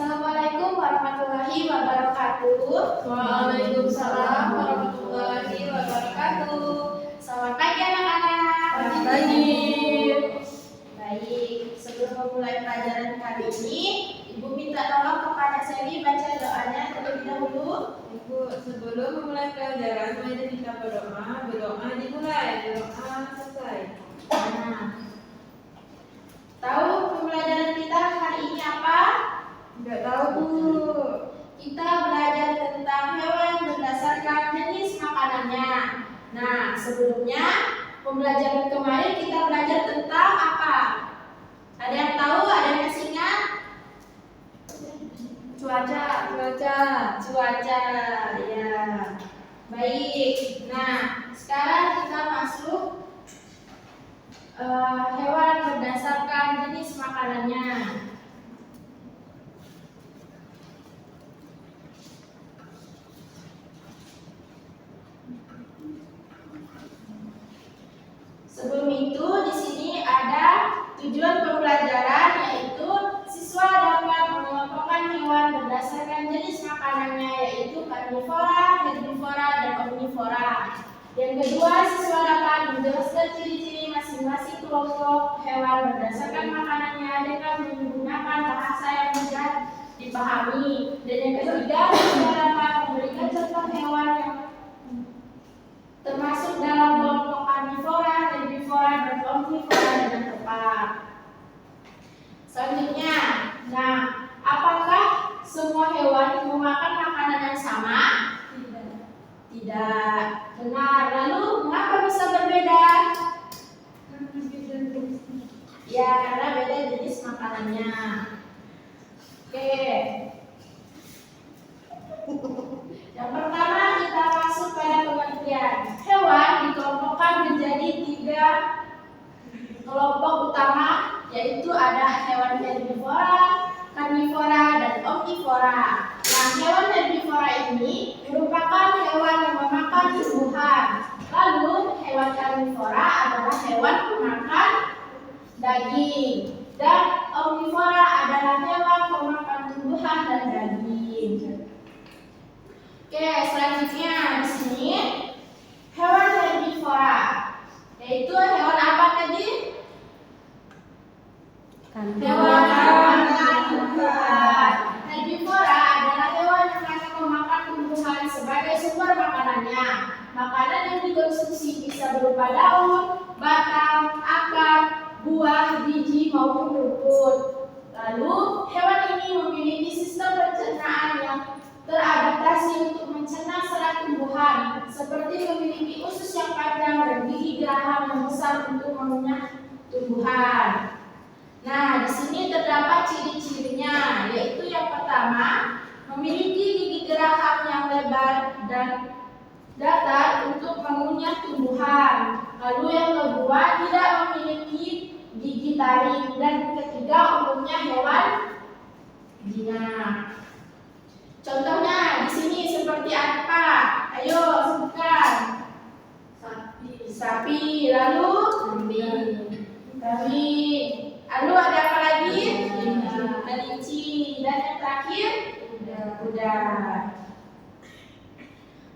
Assalamualaikum warahmatullahi wabarakatuh. Waalaikumsalam warahmatullahi wabarakatuh. Selamat pagi anak-anak. Pagi. Baik, sebelum memulai pelajaran kali ini, Ibu minta tolong kepada Sally baca doanya terlebih dahulu. Ibu, sebelum memulai pelajaran, mari kita berdoa. Berdoa dimulai, berdoa selesai. Nah, tahu pembelajaran kita hari ini apa? Enggak tahu, Bu. Kita belajar tentang hewan berdasarkan jenis makanannya. Nah, sebelumnya pembelajaran kemarin kita belajar tentang apa? Ada yang tahu? Ada yang masih ingat? Cuaca. Ya. Baik. Nah, sekarang kita masuk hewan berdasarkan jenis makanannya. Sebelum itu, di sini ada tujuan pembelajaran, yaitu siswa dapat mengelompokkan hewan berdasarkan jenis makanannya, yaitu karnivora, herbivora, dan omnivora. Yang kedua, siswa dapat menjelaskan ciri-ciri masing-masing kelompok hewan berdasarkan makanannya dengan menggunakan bahasa yang mudah dipahami. Dan yang ketiga, siswa dapat memberikan contoh hewan yang termasuk dalam kelompok karnivora, herbivora, dan omnivora dengan tepat. Selanjutnya, nah, apakah semua hewan memakan makanan yang sama? Tidak. Benar. Lalu mengapa bisa berbeda? Ya, karena beda jenis makanannya. Oke. Yang pertama kita masuk pada pengertian. Hewan dikelompokkan menjadi 3 kelompok utama, yaitu ada hewan herbivora, karnivora, dan omnivora. Nah, hewan herbivora ini merupakan hewan yang memakan tumbuhan. Lalu hewan karnivora adalah hewan pemakan daging, dan omnivora adalah hewan pemakan tumbuhan dan daging. Oke, selanjutnya di sini hewan herbivora, yaitu hewan apa tadi? Hewan pemakan tumbuhan. Herbivora adalah hewan yang hanya memakan tumbuhan sebagai sumber makanannya. Makanan yang dikonsumsi bisa berupa daun, batang, akar, buah, biji maupun rumput. Lalu hewan ini memiliki sistem pencernaan yang teradaptasi untuk mencerna serat tumbuhan, seperti memiliki usus yang panjang dan gigi geraham yang besar untuk mengunyah tumbuhan. Nah, di sini terdapat ciri-cirinya, yaitu yang pertama, memiliki gigi geraham yang lebar dan datar untuk mengunyah tumbuhan. Lalu yang kedua, tidak memiliki gigi taring, dan ketiga, umumnya hewan jinak. Contohnya di sini seperti apa? Ayo sebutkan. Sapi. Lalu kambing. Lalu ada apa lagi? Kelinci. Dan yang terakhir kuda.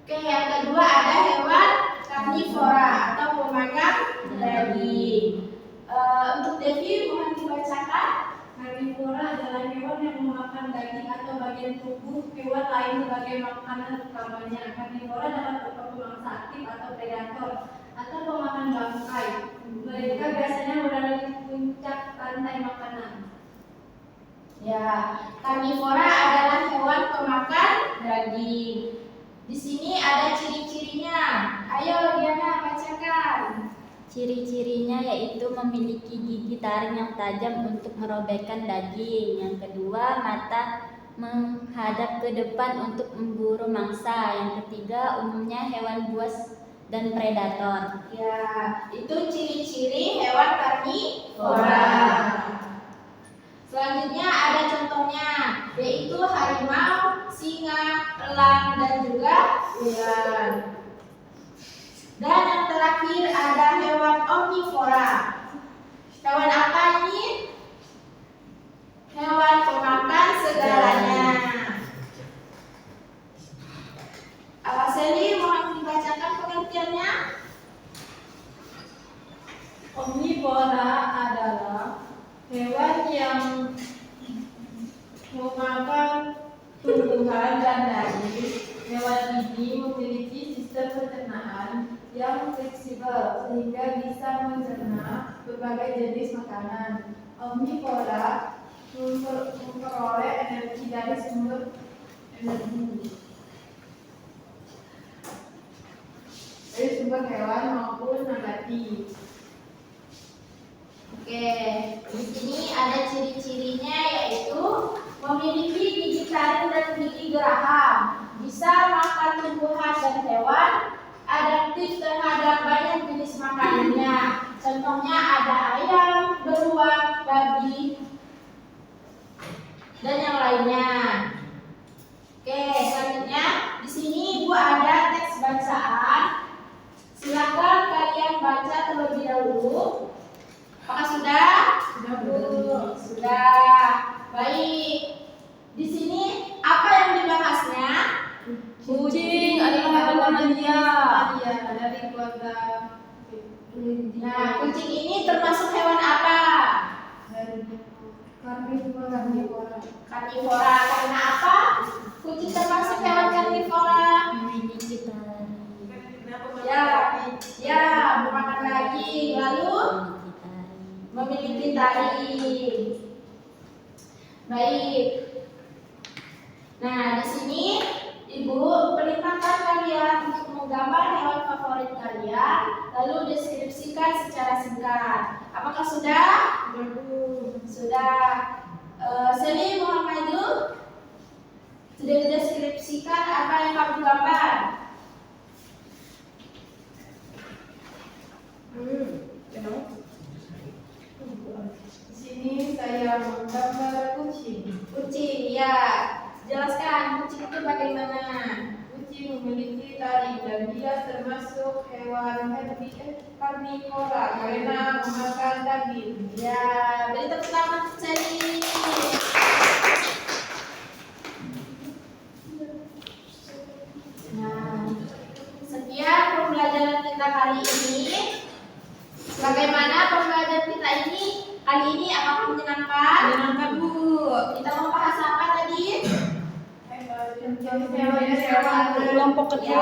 Oke, yang kedua ada hewan karnivora atau pemakan daging. Untuk Devi mohon dibacakan. Karnivora adalah hewan yang memakan daging atau bagian tubuh hewan lain sebagai makanan utamanya. Karnivora dapat berupa pemangsa aktif atau predator atau pemakan bangkai. Mereka biasanya berada di puncak rantai makanan. Ya, karnivora adalah hewan pemakan daging. Di sini ada ciri-cirinya. Ayo Diana bacakan. Ciri-cirinya yaitu memiliki gigi taring yang tajam untuk merobekkan daging. Yang kedua, mata menghadap ke depan untuk memburu mangsa. Yang ketiga, umumnya hewan buas dan predator. Ya, itu ciri-ciri hewan karnivora. Selanjutnya ada contohnya, yaitu harimau, singa, elang, dan juga ular. Dan yang terakhir ada hewan omnivora. Hewan apa ini? hewan pemakan segalanya. Sally, mohon dibacakan pengertiannya. Omnivora adalah hewan yang memakan tumbuhan dan daging. Hewan ini memiliki sistem pencernaan yang fleksibel sehingga bisa mencerna berbagai jenis makanan. Omnivora memperoleh energi dari sumber hewan maupun nabati. Oke, di sini ada ciri-cirinya yaitu memiliki gigi taring dan gigi geraham, bisa makan tumbuhan dan hewan, adaptif terhadap banyak jenis makanannya. Contohnya ada ayam, beruang, babi, dan yang lainnya. Oke, selanjutnya di sini Ibu ada teks bacaan. Silakan kalian baca terlebih dahulu. Apakah sudah? Sudah. Baik. Di sini apa yang dibahasnya? Kucing adalah hewan liar dari keluarga. Nah, kucing ini termasuk hewan apa? Karnivora. Karnivora. Karena apa? Kucing termasuk hewan karnivora. Memiliki taring. Ya, memakan daging. Lalu memiliki taring. Baik. Nah, di sini Ibu perintahkan kalian untuk menggambar hewan favorit kalian, lalu deskripsikan secara singkat. Apakah sudah? Sudah. Sally, mohon maju. Sudah dideskripsikan apa yang kamu gambar? Di sini saya menggambar kucing. Kucing, ya. Jelaskan kucing itu bagaimana? Kucing memiliki taring dan dia termasuk hewan karnivora karena memakan daging. Ya, beri tepuk tangan untuk Sally. Nah, sekian pembelajaran kita kali ini. Bagaimana pembelajaran kita ini? Kali ini apakah menyenangkan? Menyenangkan, Bu. Kita membahas apa tadi? Hewan Kelompok kecil.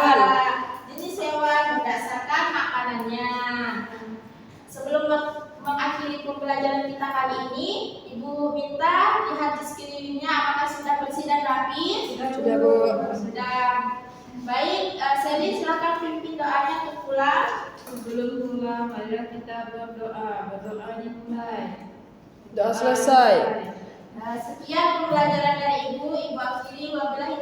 Jenis hewan berdasarkan makanannya. Sebelum mengakhiri pembelajaran kita kali ini, Ibu minta lihat di sekelilingnya apakah sudah bersih dan rapi. Sudah, Bu. Sudah. Baik, Sally silakan pimpin doanya untuk pulang. Sebelum pulang, marilah kita berdoa. Berdoa dimulai. Doa selesai. Sekian pembelajaran dari Ibu. Ibu akhiri wabillahi